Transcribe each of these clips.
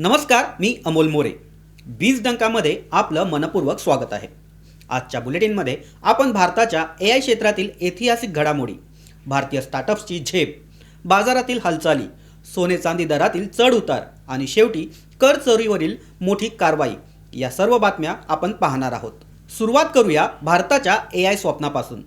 नमस्कार, मी अमोल मोरे. बीज डंकामध्ये आपलं मनपूर्वक स्वागत आहे. आजच्या बुलेटिनमध्ये आपण भारताच्या AI क्षेत्रातील ऐतिहासिक घडामोडी, भारतीय स्टार्टअप्सची झेप, बाजारातील हालचाली, सोने चांदी दरातील चढ उतार आणि शेवटी कर चोरीवरील मोठी कारवाई या सर्व बातम्या आपण पाहणार आहोत. सुरुवात करूया भारताच्या AI स्वप्नापासून.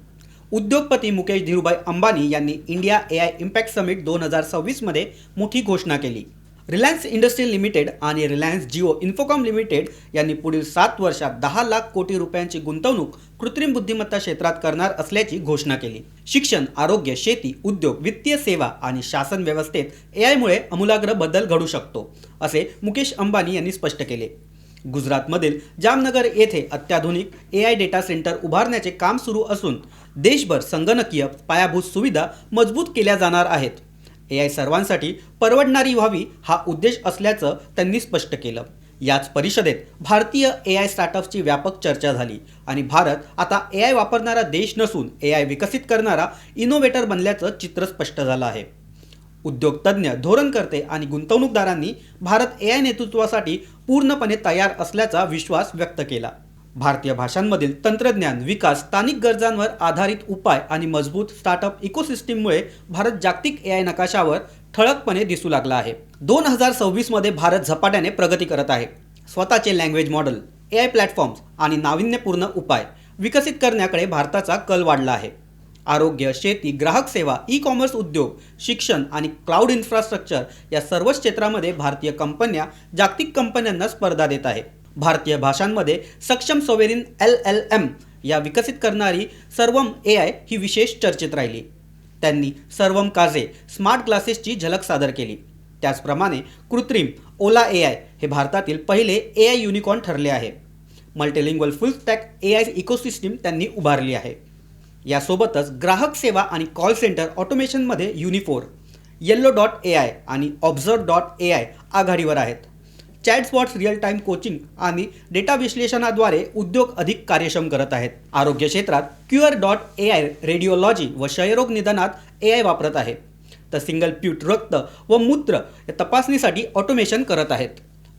उद्योगपती मुकेश धीरूभाई अंबानी यांनी इंडिया AI इम्पॅक्ट समिट 2026 मध्ये मोठी घोषणा केली. रिलायन्स इंडस्ट्रीज लिमिटेड आणि रिलायन्स जिओ इन्फोकॉम लिमिटेड यांनी पुढील 7 वर्षात 10 लाख कोटी रुपयांची गुंतवणूक कृत्रिम बुद्धिमत्ता क्षेत्रात करणार असल्याची घोषणा केली. शिक्षण, आरोग्य, शेती, उद्योग, वित्तीय सेवा आणि शासन व्यवस्थेत AIमुळे आमूलाग्र बदल घडू शकतो, असे मुकेश अंबानी यांनी स्पष्ट केले. गुजरातमधील जामनगर येथे अत्याधुनिक AI डेटा सेंटर उभारण्याचे काम सुरू असून देशभर संगणकीय पायाभूत सुविधा मजबूत केल्या जाणार आहेत. AI सर्वांसाठी परवडणारी व्हावी हा उद्देश असल्याचं त्यांनी स्पष्ट केलं. याच परिषदेत भारतीय AI स्टार्टअप्सची व्यापक चर्चा झाली आणि भारत आता AI वापरणारा देश नसून AI विकसित करणारा इनोव्हेटर बनल्याचं चित्र स्पष्ट झालं आहे. उद्योगतज्ञ, धोरणकर्ते आणि गुंतवणूकदारांनी भारत AI नेतृत्वासाठी पूर्णपणे तयार असल्याचा विश्वास व्यक्त केला. भारतीय भाषांमधील तंत्रज्ञान विकास, स्थानिक गरजांवर आधारित उपाय आणि मजबूत स्टार्टअप इकोसिस्टीममुळे भारत जागतिक AI नकाशावर ठळकपणे दिसू लागला आहे. 2026 मध्ये भारत झपाट्याने प्रगती करत आहे. स्वतःचे लँग्वेज मॉडेल, AI प्लॅटफॉर्म्स आणि नाविन्यपूर्ण उपाय विकसित करण्याकडे भारताचा कल वाढला आहे. आरोग्य, शेती, ग्राहक सेवा, ई-कॉमर्स उद्योग, शिक्षण आणि क्लाउड इन्फ्रास्ट्रक्चर या सर्व क्षेत्रामध्ये भारतीय कंपन्या जागतिक कंपन्यांना स्पर्धा देत आहेत. भारतीय भाषांमध्ये सक्षम सॉव्हरेन LLM या विकसित करणारी सर्वम AI ही विशेष चर्चेत राहिली. त्यांनी सर्वम काझे स्मार्ट ग्लासेसची झलक सादर केली. त्याचप्रमाणे कृत्रिम ओला AI हे भारतातील पहिले AI युनिकॉर्न ठरले आहे. मल्टीलिंग्वल फुल स्टॅक AI इकोसिस्टीम त्यांनी उभारली आहे. यासोबतच ग्राहक सेवा आणि कॉल सेंटर ऑटोमेशनमध्ये युनिफोर, Yellow.ai आणि Observe.ai आघाडीवर आहेत. चॅटबॉट्स रिअल टाईम कोचिंग आणि डेटा विश्लेषणाद्वारे उद्योग अधिक कार्यक्षम करत आहेत. आरोग्य क्षेत्रात Cure.ai रेडिओलॉजी व क्षयरोग निदानात AI वापरत आहे. तर सिंगल प्यूट रक्त व मूत्र या तपासणीसाठी ऑटोमेशन करत आहेत.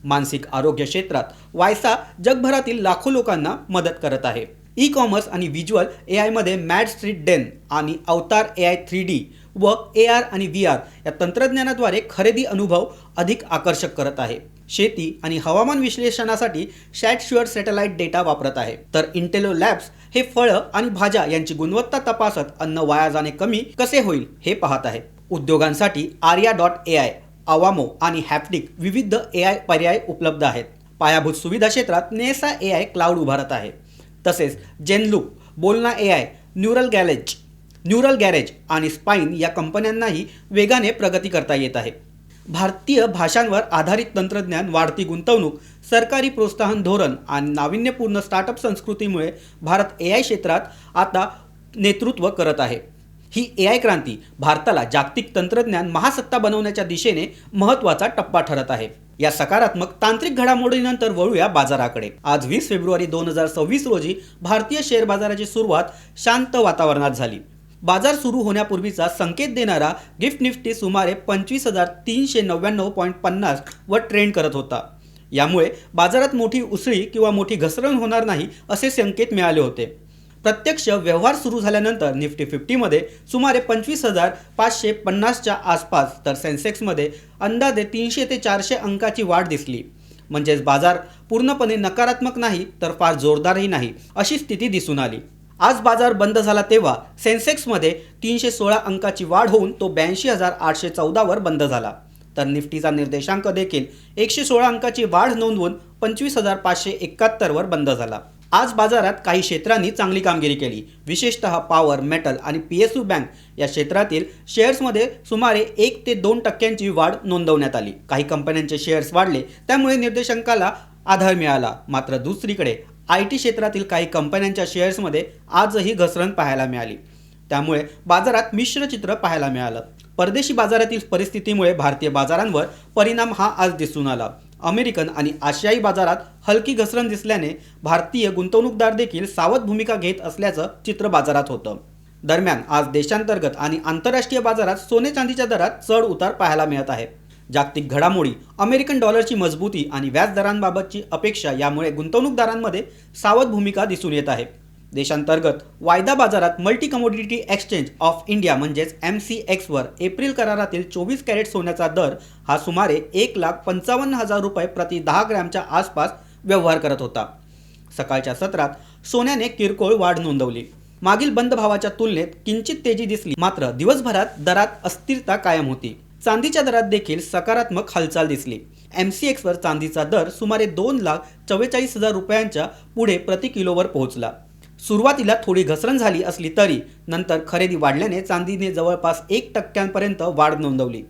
मानसिक आरोग्य क्षेत्रात वायसा जगभरातील लाखो लोकांना मदत करत आहे. ई-कॉमर्स आणि व्हिज्युअल AIमध्ये मॅड स्ट्रीट डेन आणि अवतार AI 3D व AR आणि VR या तंत्रज्ञानाद्वारे खरेदी अनुभव अधिक आकर्षक करत आहे. शेती आणि हवामान विश्लेषणासाठी सॅटशुअर सॅटेलाइट डेटा वापरत आहे. तर इंटेलो लॅब्स हे फळं आणि भाज्या यांची गुणवत्ता तपासत अन्न वाया जाणे कमी कसे होईल हे पाहत आहे. उद्योगांसाठी Arya.ai, अवामो आणि हॅप्टिक विविध AI पर्याय उपलब्ध आहेत. पायाभूत सुविधा क्षेत्रात नेसा AI क्लाउड उभारत आहे. तसेच जेनलूप, बोलना AI, न्यूरल गॅरेज आणि स्पाइन या कंपन्यांनाही वेगाने प्रगती करता येत आहे. भारतीय भाषांवर आधारित तंत्रज्ञान, वाढती गुंतवणूक, सरकारी प्रोत्साहन धोरण आणि नाविन्यपूर्ण स्टार्टअप संस्कृतीमुळे भारत AI क्षेत्रात आता नेतृत्व करत आहे. ही AI क्रांती भारताला जागतिक तंत्रज्ञान महासत्ता बनवण्याच्या दिशेने महत्त्वाचा टप्पा ठरत आहे. या सकारात्मक तांत्रिक घडामोडीनंतर वळूया बाजाराकडे. आज 20 फेब्रुवारी 2026 रोजी भारतीय शेअर बाजाराची सुरुवात शांत वातावरणात झाली. बाजार सुरू होण्यापूर्वीचा संकेत देणारा गिफ्ट निफ्टी सुमारे 25,399.50 वर ट्रेंड करत होता. यामुळे बाजारात मोठी उसळी किंवा मोठी घसरण होणार नाही असे संकेत मिळाले होते. प्रत्यक्ष व्यवहार सुरू झाल्यानंतर निफ्टी 50मध्ये सुमारे 25,550च्या आसपास, तर सेन्सेक्समध्ये अंदाजे 300 ते 400 अंकाची वाढ दिसली. म्हणजेच बाजार पूर्णपणे नकारात्मक नाही तर फार जोरदारही नाही अशी स्थिती दिसून आली. आज बाजार बंद झाला तेव्हा सेन्सेक्समध्ये 316 अंकाची वाढ होऊन तो 82,814 वर बंद झाला. तर निफ्टीचा निर्देशांक देखील 116 अंकाची वाढ नोंदवून 25,571 वर बंद झाला. आज बाजारात काही क्षेत्रांनी चांगली कामगिरी केली. विशेषतः पॉवर, मेटल आणि PSU बँक या क्षेत्रातील शेअर्समध्ये सुमारे 1 ते 2% वाढ नोंदवण्यात आली. काही कंपन्यांचे शेअर्स वाढले, त्यामुळे निर्देशांकाला आधार मिळाला. मात्र दुसरीकडे IT क्षेत्रातील काही कंपन्यांच्या शेअर्समध्ये आजही घसरण पाहायला मिळाली. त्यामुळे बाजारात मिश्र चित्र पाहायला मिळालं. परदेशी बाजारातील परिस्थितीमुळे भारतीय बाजारांवर परिणाम हा आज दिसून आला. अमेरिकन आणि आशियाई बाजारात हलकी घसरण दिसल्याने भारतीय गुंतवणूकदार देखील सावध भूमिका घेत असल्याचं चित्र बाजारात होतं. दरम्यान आज देशांतर्गत आणि आंतरराष्ट्रीय बाजारात सोने चांदीच्या दरात चढ उतार पाहायला मिळत आहे. जागतिक घडामोडी, अमेरिकन डॉलरची मजबूती आणि व्याजदरांबाबतची अपेक्षा यामुळे गुंतवणूकदारांमध्ये सावध भूमिका दिसून येत आहे. देशांतर्गत वायदा बाजारात multi commodity exchange of India म्हणजेच MCXवर एप्रिल करारातील 24 कॅरेट सोन्याचा दर हा सुमारे 1,55,000 रुपये प्रति 10 ग्रॅमच्या आसपास व्यवहार करत होता. सकाळच्या सत्रात सोन्याने किरकोळ वाढ नोंदवली. मागील बंद भावाच्या तुलनेत किंचित तेजी दिसली, मात्र दिवसभरात दरात अस्थिरता कायम होती. चांदीच्या दरात देखील सकारात्मक हालचाल दिसली. MCXवर चांदीचा दर सुमारे 2,44,000 रुपयांच्या पुढे प्रति किलोवर पोहोचला. सुरुवातीला थोडी घसरण झाली असली तरी नंतर खरेदी वाढल्याने चांदीने जवळपास 1% वाढ नोंदवली.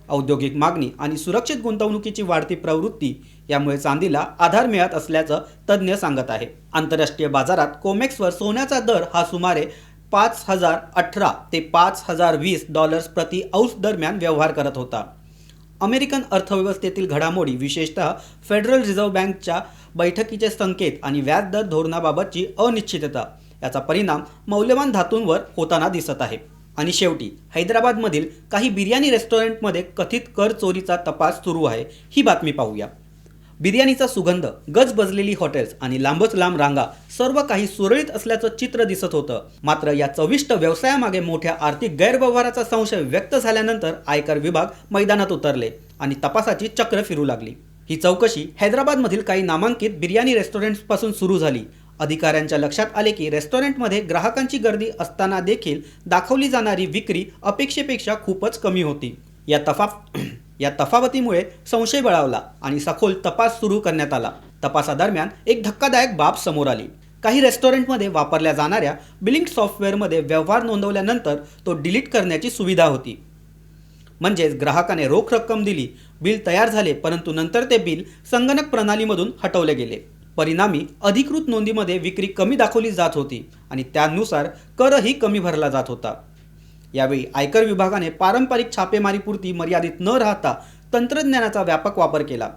औद्योगिक मागणी आणि सुरक्षित गुंतवणुकीची वाढती प्रवृत्ती यामुळे चांदीला आधार मिळत असल्याचं तज्ज्ञ सांगत आहे. आंतरराष्ट्रीय बाजारात कोमेक्सवर सोन्याचा दर हा सुमारे $5,018 ते $5,020 प्रति औंस दरम्यान व्यवहार करत होता. अमेरिकन अर्थव्यवस्थेतील घडामोडी, विशेषतः फेडरल रिझर्व्ह बँकच्या बैठकीचे संकेत आणि व्याजदर धोरणाबाबतची अनिश्चितता याचा परिणाम मौल्यवान धातूंवर होताना दिसत आहे. आणि शेवटी हैदराबादमधील काही बिर्याणी रेस्टॉरंटमध्ये कथित कर चोरीचा तपास सुरू आहे. ही बातमी पाहूया. बिर्याणीचा सुगंध, गजबजलेली हॉटेल्स आणि लांबच लांब रांगा, सर्व काही सुरळीत असल्याचं चित्र दिसत होतं. मात्र या चविष्ट व्यवसायामागे मोठ्या आर्थिक गैरव्यवहाराचा संशय व्यक्त झाल्यानंतर आयकर विभाग मैदानात उतरले आणि तपासाची चक्र फिरू लागली. ही चौकशी हैदराबादमधील काही नामांकित बिर्याणी रेस्टॉरंट्सपासून सुरू झाली. अधिकाऱ्यांच्या लक्षात आले की रेस्टॉरंटमध्ये ग्राहकांची गर्दी असताना देखील दाखवली जाणारी विक्री अपेक्षेपेक्षा खूपच कमी होती. या तफावतीमुळे संशय बळावला आणि सखोल तपास सुरू करण्यात आला. तपासादरम्यान एक धक्कादायक बाब समोर आली. काही रेस्टॉरंटमध्ये वापरल्या जाणाऱ्या बिलिंग सॉफ्टवेअरमध्ये व्यवहार नोंदवल्यानंतर तो डिलीट करण्याची सुविधा होती. म्हणजेच ग्राहकाने रोख रक्कम दिली, बिल तयार झाले, परंतु नंतर ते बिल संगणक प्रणालीमधून हटवले गेले. परिणामी अधिकृत नोंदीमध्ये विक्री कमी दाखवली जात होती आणि त्यानुसार करही कमी भरला जात होता. यावेळी आयकर विभागाने पारंपरिक छापेमारीपुरती मर्यादित न राहता तंत्रज्ञानाचा व्यापक वापर केला.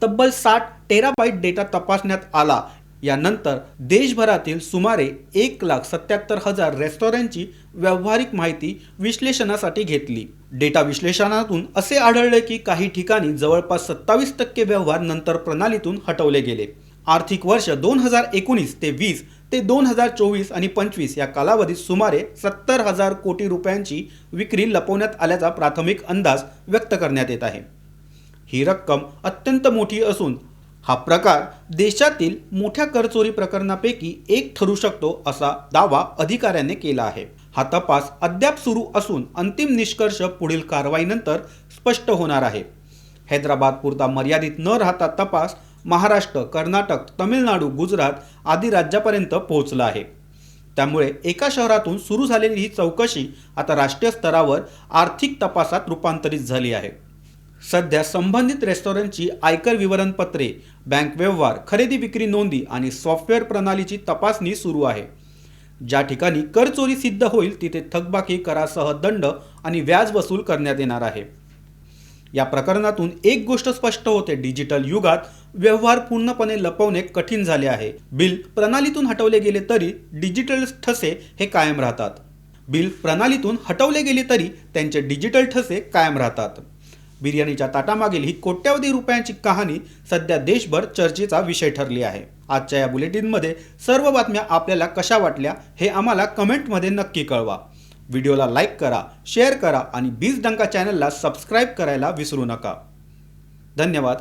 तब्बल 60 टेराबाईट डेटा तपासण्यात आला. यानंतर देशभरातील सुमारे 1,77,000 रेस्टॉरंटची व्यावहारिक माहिती विश्लेषणासाठी घेतली. डेटा विश्लेषणातून असे आढळले की काही ठिकाणी जवळपास 27% व्यवहार नंतर प्रणालीतून हटवले गेले. आर्थिक वर्ष 2019 ते 20 ते 2024 आणि 25 या कालावधीत सुमारे 70,000 कोटी रुपयांची विक्री लपवण्यात आल्याचा प्राथमिक अंदाज व्यक्त करण्यात येत आहे. ही रक्कम अत्यंत मोठी असून हा प्रकार देशातील मोठ्या करचोरी प्रकरणापैकी एक ठरू शकतो असा दावा अधिकाऱ्यांनी केला आहे. हा तपास अद्याप सुरू असून अंतिम निष्कर्ष पुढील कारवाईनंतर स्पष्ट होणार आहे. हैदराबाद पुरता मर्यादित न राहता तपास महाराष्ट्र, कर्नाटक, तमिळनाडू, गुजरात आदी राज्यापर्यंत पोहोचला आहे. त्यामुळे एका शहरातून सुरू झालेली ही चौकशी आता राष्ट्रीय स्तरावर आर्थिक तपासात रूपांतरित झाली आहे. सध्या संबंधित रेस्टॉरंटची आयकर विवरणपत्रे, बँक व्यवहार, खरेदी विक्री नोंदी आणि सॉफ्टवेअर प्रणालीची तपासणी सुरू आहे. ज्या ठिकाणी कर चोरी सिद्ध होईल तिथे थकबाकी करासह दंड आणि व्याज वसूल करण्यात येणार आहे. या प्रकरणातून एक गोष्ट स्पष्ट होते, डिजिटल युगात व्यवहार पूर्णपणे लपवणे कठीण झाले आहे. बिल प्रणालीतून हटवले गेले तरी डिजिटल ठसे हे कायम राहतात. बिल प्रणालीतून हटवले गेले तरी त्यांचे डिजिटल ठसे कायम राहतात. बिर्याणीच्या ताटामागील ही कोट्यवधी रुपयांची कहाणी सध्या देशभर चर्चेचा विषय ठरली आहे. आजच्या या बुलेटिनमध्ये सर्व बातम्या आपल्याला कशा वाटल्या हे आम्हाला कमेंटमध्ये नक्की कळवा. व्हिडिओला लाईक करा, शेअर करा आणि बीज डंका चॅनलला सबस्क्राईब करायला विसरू नका. धन्यवाद.